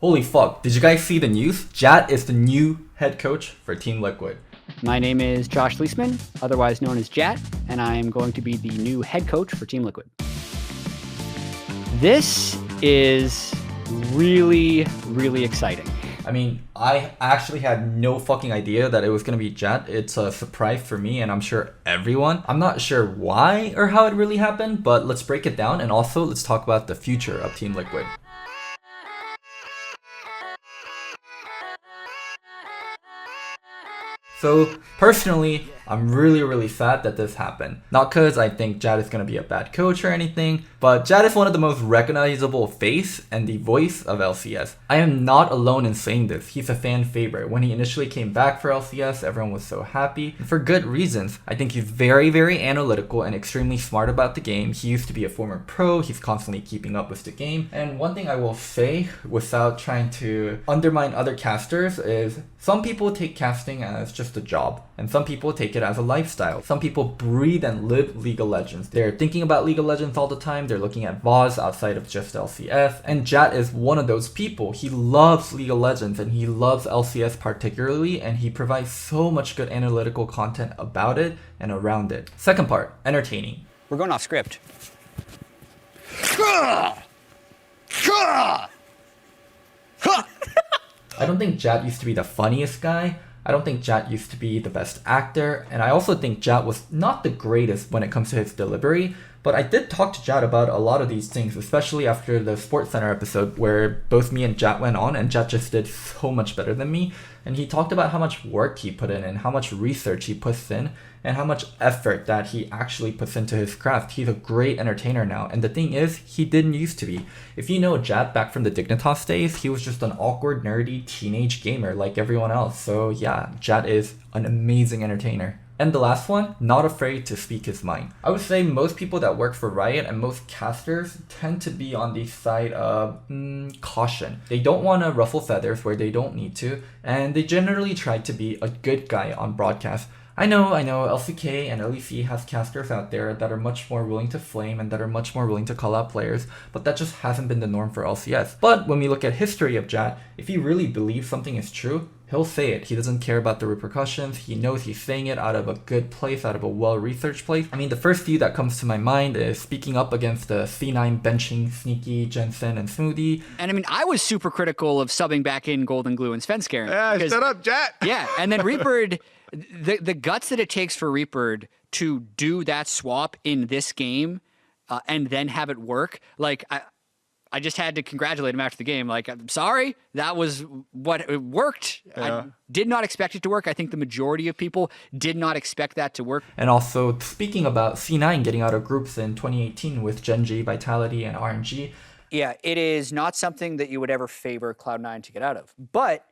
Holy fuck, did you guys see the news? Jatt is the new head coach for Team Liquid. My name is Josh Leisman, otherwise known as Jatt, and I'm going to be the new head coach for Team Liquid. This is really, really exciting. I mean, I actually had no fucking idea that it was going to be Jatt. It's a surprise for me and I'm sure everyone. I'm not sure why or how it really happened, but let's break it down and also let's talk about the future of Team Liquid. So personally, I'm really sad that this happened. Not because I think Jatt is going to be a bad coach or anything, but Jatt is one of the most recognizable face and the voice of LCS. I am not alone in saying this. He's a fan favorite. When he initially came back for LCS, everyone was so happy, and for good reasons. I think he's very analytical and extremely smart about the game. He used to be a former pro. He's constantly keeping up with the game. And one thing I will say, without trying to undermine other casters, is some people take casting as just a job, and some people take it as a lifestyle. Some people breathe and live League of Legends. They're thinking about League of Legends all the time. They're looking at VODs outside of just LCS, and Jatt is one of those people. He loves League of Legends and he loves LCS particularly, and he provides so much good analytical content about it and around it. Second part, entertaining. We're going off script. I don't think Jatt used to be the funniest guy. I don't think Jatt used to be the best actor, and I also think Jatt was not the greatest when it comes to his delivery, but I did talk to Jatt about a lot of these things, especially after the SportsCenter episode where both me and Jatt went on, and Jatt just did so much better than me, and he talked about how much work he put in and how much research he puts in and how much effort that he actually puts into his craft. He's a great entertainer now, and the thing is, he didn't used to be. If you know Jatt back from the Dignitas days, he was just an awkward, nerdy teenage gamer like everyone else. So yeah, Jatt is an amazing entertainer. And the last one, not afraid to speak his mind. I would say most people that work for Riot and most casters tend to be on the side of caution. They don't want to ruffle feathers where they don't need to, and they generally try to be a good guy on broadcast. I know, LCK and LEC has casters out there that are much more willing to flame and that are much more willing to call out players, but that just hasn't been the norm for LCS. But when we look at history of Jatt, if he really believes something is true, he'll say it. He doesn't care about the repercussions. He knows he's saying it out of a good place, out of a well-researched place. I mean, the first few that comes to my mind is speaking up against the C9 benching Sneaky, Jensen, and Smoothie. And I mean, I was super critical of subbing back in Golden Glue and Svenskeren. Yeah, shut up, Jatt. Yeah, and then Reaper, the guts that it takes for Reaper to do that swap in this game and then have it work, like, I just had to congratulate him after the game. Like, I'm sorry, that was what it worked. Yeah. I did not expect it to work. I think the majority of people did not expect that to work. And also, speaking about C9 getting out of groups in 2018 with Gen G, Vitality, and RNG. Yeah, it is not something that you would ever favor Cloud9 to get out of. But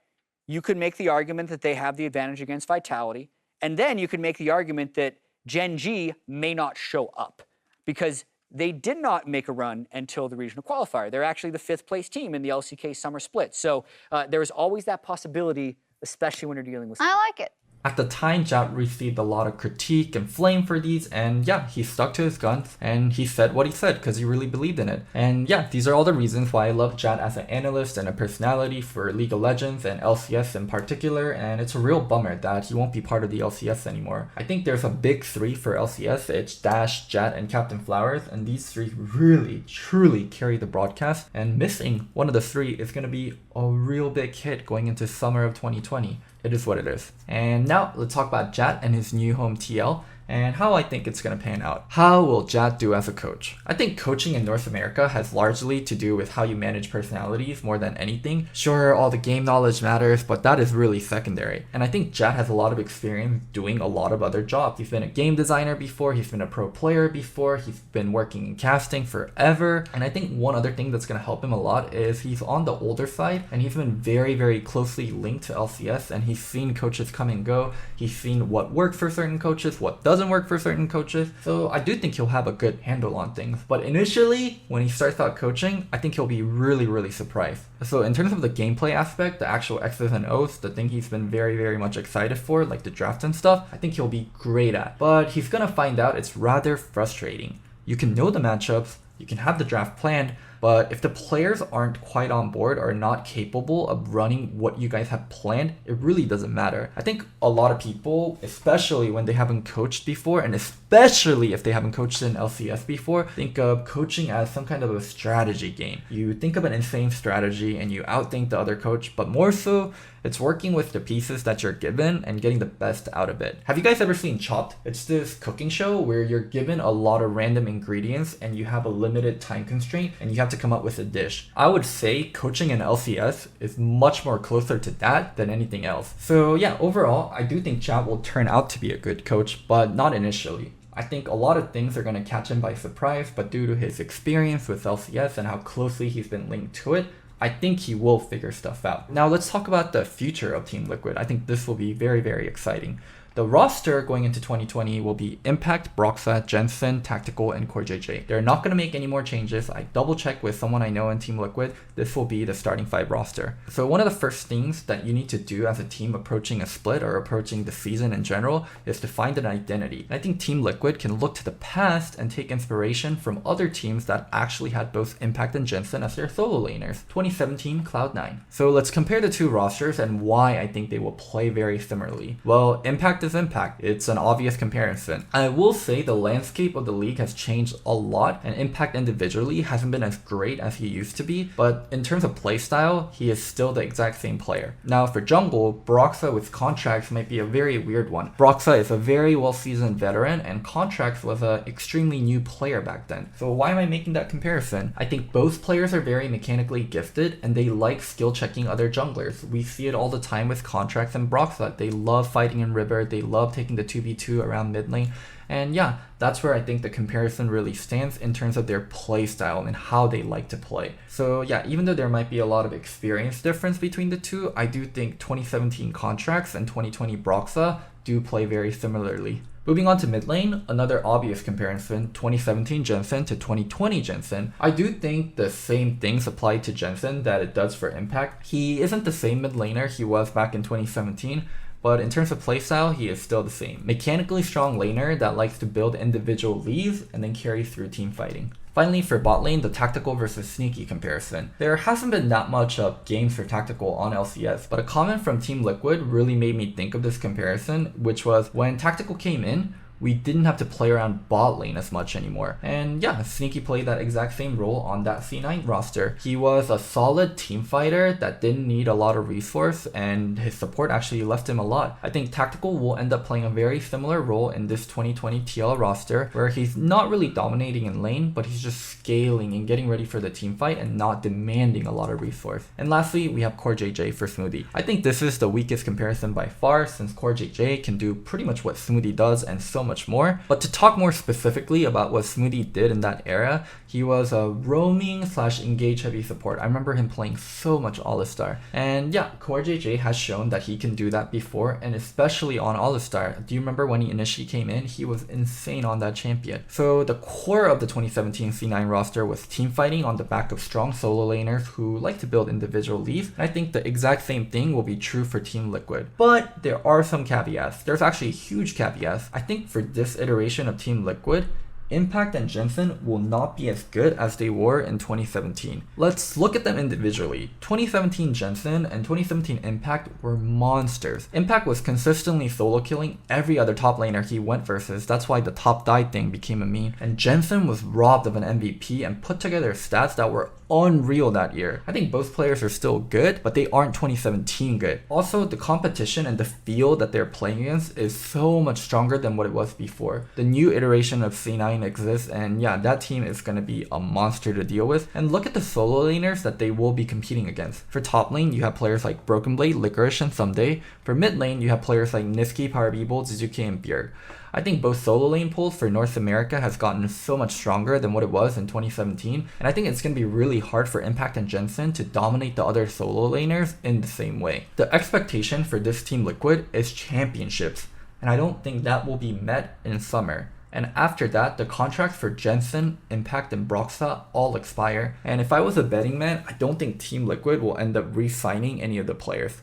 you could make the argument that they have the advantage against Vitality. And then you could make the argument that Gen G may not show up because they did not make a run until the regional qualifier. They're actually the 5th place team in the LCK summer split. So there's always that possibility, especially when you're dealing with... I like it. At the time, Jatt received a lot of critique and flame for these, and yeah, he stuck to his guns, and he said what he said because he really believed in it. And yeah, these are all the reasons why I love Jatt as an analyst and a personality for League of Legends and LCS in particular, and it's a real bummer that he won't be part of the LCS anymore. I think there's a big 3 for LCS. It's Dash, Jatt, and Captain Flowers, and these 3 really, truly carry the broadcast, and missing one of the 3 is going to be a real big hit going into summer of 2020. It is what it is. And now let's talk about Jatt and his new home TL and how I think it's going to pan out. How will Jatt do as a coach? I think coaching in North America has largely to do with how you manage personalities more than anything. Sure, all the game knowledge matters, but that is really secondary. And I think Jatt has a lot of experience doing a lot of other jobs. He's been a game designer before, he's been a pro player before, he's been working in casting forever. And I think one other thing that's going to help him a lot is he's on the older side and he's been very closely linked to LCS, and he's seen coaches come and go. He's seen what works for certain coaches, what doesn't work for certain coaches. So I do think he'll have a good handle on things. But initially, when he starts out coaching, I think he'll be really surprised. So in terms of the gameplay aspect, the actual X's and O's, the thing he's been very much excited for, like the draft and stuff, I think he'll be great at. But he's gonna find out it's rather frustrating. You can know the matchups, you can have the draft planned, But if the players aren't quite on board or not capable of running what you guys have planned, it really doesn't matter. I think a lot of people, especially when they haven't coached before, and especially if they haven't coached in LCS before, think of coaching as some kind of a strategy game. You think of an insane strategy and you outthink the other coach, but more so, it's working with the pieces that you're given and getting the best out of it. Have you guys ever seen Chopped? It's this cooking show where you're given a lot of random ingredients and you have a limited time constraint and you have to come up with a dish. I would say coaching in LCS is much more closer to that than anything else. So yeah, overall, I do think Jatt will turn out to be a good coach, but not initially. I think a lot of things are going to catch him by surprise, but due to his experience with LCS and how closely he's been linked to it, I think he will figure stuff out. Now let's talk about the future of Team Liquid. I think this will be very, very exciting. The roster going into 2020 will be Impact, Broxah, Jensen, Tactical, and CoreJJ. They're not going to make any more changes. I double checked with someone I know in Team Liquid. This will be the starting 5 roster. So one of the first things that you need to do as a team approaching a split or approaching the season in general is to find an identity. And I think Team Liquid can look to the past and take inspiration from other teams that actually had both Impact and Jensen as their solo laners. 2017 Cloud9. So let's compare the two rosters and why I think they will play very similarly. Well, Impact is Impact. It's an obvious comparison. I will say the landscape of the league has changed a lot, and Impact individually hasn't been as great as he used to be, but in terms of playstyle, he is still the exact same player. Now for jungle, Broxah with Contracts might be a very weird one. Broxah is a very well-seasoned veteran, and Contracts was an extremely new player back then. So why am I making that comparison? I think both players are very mechanically gifted, and they like skill checking other junglers. We see it all the time with Contracts and Broxah. They love fighting in River, they love taking the 2v2 around mid lane. And yeah, that's where I think the comparison really stands in terms of their play style and how they like to play. So yeah, even though there might be a lot of experience difference between the two, I do think 2017 Contracts and 2020 Broxah do play very similarly. Moving on to mid lane, another obvious comparison, 2017 Jensen to 2020 Jensen. I do think the same things apply to Jensen that it does for Impact. He isn't the same mid laner he was back in 2017, but in terms of playstyle, he is still the same. Mechanically strong laner that likes to build individual leads and then carry through team fighting. Finally, for bot lane, the tactical versus sneaky comparison. There hasn't been that much of games for tactical on LCS, but a comment from Team Liquid really made me think of this comparison, which was when tactical came in, we didn't have to play around bot lane as much anymore. And yeah, Sneaky played that exact same role on that C9 roster. He was a solid team fighter that didn't need a lot of resource, and his support actually left him a lot. I think Tactical will end up playing a very similar role in this 2020 TL roster, where he's not really dominating in lane, but he's just scaling and getting ready for the team fight and not demanding a lot of resource. And lastly, we have CoreJJ for Smoothie. I think this is the weakest comparison by far, since CoreJJ can do pretty much what Smoothie does and so much more. But to talk more specifically about what Smoothie did in that era, he was a roaming / engage heavy support. I remember him playing so much All-Star. And yeah, CoreJJ has shown that he can do that before, and especially on All-Star. Do you remember when he initially came in? He was insane on that champion. So the core of the 2017 C9 roster was team fighting on the back of strong solo laners who like to build individual leads. And I think the exact same thing will be true for Team Liquid. But there are some caveats. There's actually huge caveats. I think for this iteration of Team Liquid, Impact and Jensen will not be as good as they were in 2017. Let's look at them individually. 2017 Jensen and 2017 Impact were monsters. Impact was consistently solo killing every other top laner he went versus. That's why the top dive thing became a meme. And Jensen was robbed of an MVP and put together stats that were unreal that year. I think both players are still good, but they aren't 2017 good. Also, the competition and the field that they're playing against is so much stronger than what it was before. The new iteration of C9 exists, and yeah, that team is going to be a monster to deal with. And look at the solo laners that they will be competing against. For top lane, you have players like Broken Blade, Licorice, and Someday. For mid lane, you have players like Niski, Power Beeble, Suzuki, and Bjerg. I think both solo lane pools for North America has gotten so much stronger than what it was in 2017, and I think it's going to be really hard for Impact and Jensen to dominate the other solo laners in the same way. The expectation for this Team Liquid is championships, and I don't think that will be met in summer. And after that, the contracts for Jensen, Impact, and Broxah all expire, and if I was a betting man, I don't think Team Liquid will end up re-signing any of the players.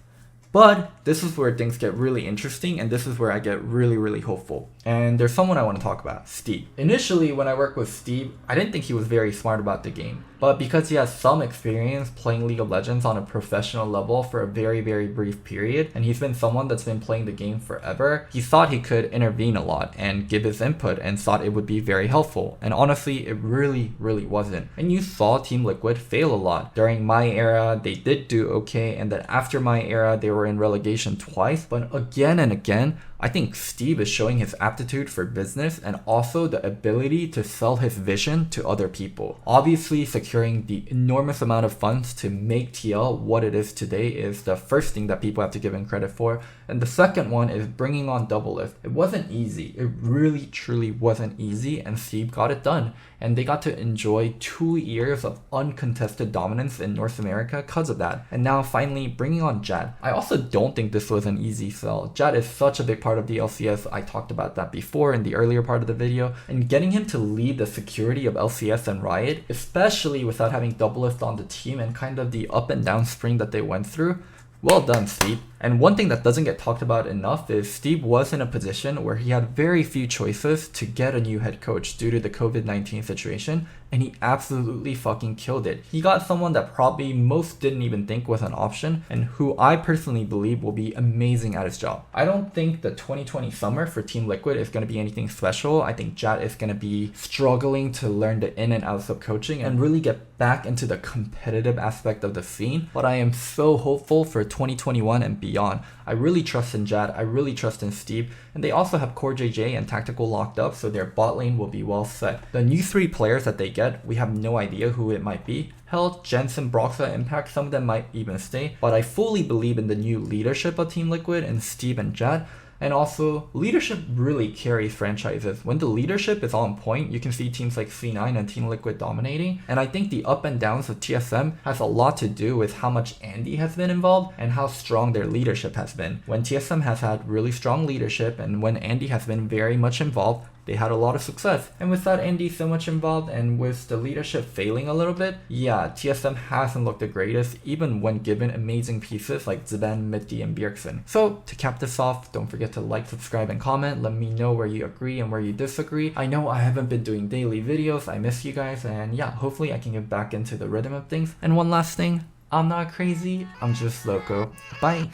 But this is where things get really interesting, and this is where I get really hopeful. And there's someone I want to talk about, Steve. Initially, when I worked with Steve, I didn't think he was very smart about the game. but because he has some experience playing League of Legends on a professional level for a very, very brief period, and he's been someone that's been playing the game forever, he thought he could intervene a lot and give his input and thought it would be very helpful. And honestly, it really, really wasn't. And you saw Team Liquid fail a lot. During my era, they did do okay, and then after my era, they were in relegation twice, but again and again, I think Steve is showing his aptitude for business and also the ability to sell his vision to other people. Obviously, securing the enormous amount of funds to make TL what it is today is the first thing that people have to give him credit for. And the second one is bringing on Doublelift. It wasn't easy. It really, truly wasn't easy, and Steve got it done. And they got to enjoy 2 years of uncontested dominance in North America because of that. And now finally bringing on Jatt. I also don't think this was an easy sell. Jatt is such a big part of the LCS. I talked about that before in the earlier part of the video. And getting him to lead the security of LCS and Riot, especially without having Doublelift on the team and kind of the up and down spring that they went through, well done, Steve. And one thing that doesn't get talked about enough is Steve was in a position where he had very few choices to get a new head coach due to the COVID-19 situation, and he absolutely fucking killed it. He got someone that probably most didn't even think was an option, and who I personally believe will be amazing at his job. I don't think the 2020 summer for Team Liquid is going to be anything special. I think Jatt is going to be struggling to learn the in and outs of coaching and really get back into the competitive aspect of the scene, but I am so hopeful for 2021 and beyond. I really trust in Jatt, I really trust in Steve, and they also have Core JJ and Tactical locked up, so their bot lane will be well set. The new 3 players that they get, we have no idea who it might be. Hell, Jensen, Broxa, Impact, some of them might even stay, but I fully believe in the new leadership of Team Liquid and Steve and Jatt. And also, leadership really carries franchises. When the leadership is on point, you can see teams like C9 and Team Liquid dominating. And I think the up and downs of TSM has a lot to do with how much Andy has been involved and how strong their leadership has been. When TSM has had really strong leadership and when Andy has been very much involved, they had a lot of success. And without Andy so much involved and with the leadership failing a little bit, yeah, TSM hasn't looked the greatest, even when given amazing pieces like Zban, Mitty, and Bjergsen. So to cap this off, don't forget to like, subscribe, and comment. Let me know where you agree and where you disagree. I know I haven't been doing daily videos. I miss you guys, and yeah, hopefully I can get back into the rhythm of things. And one last thing, I'm not crazy, I'm just loco. Bye.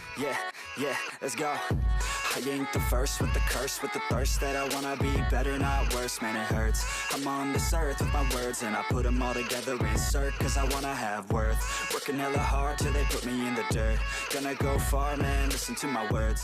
Yeah, let's go. I ain't the first with the curse, with the thirst that I wanna be better, not worse, man, it hurts. I'm on this earth with my words and I put them all together, insert, cause I wanna have worth. Working hella hard till they put me in the dirt. Gonna go far, man, listen to my words.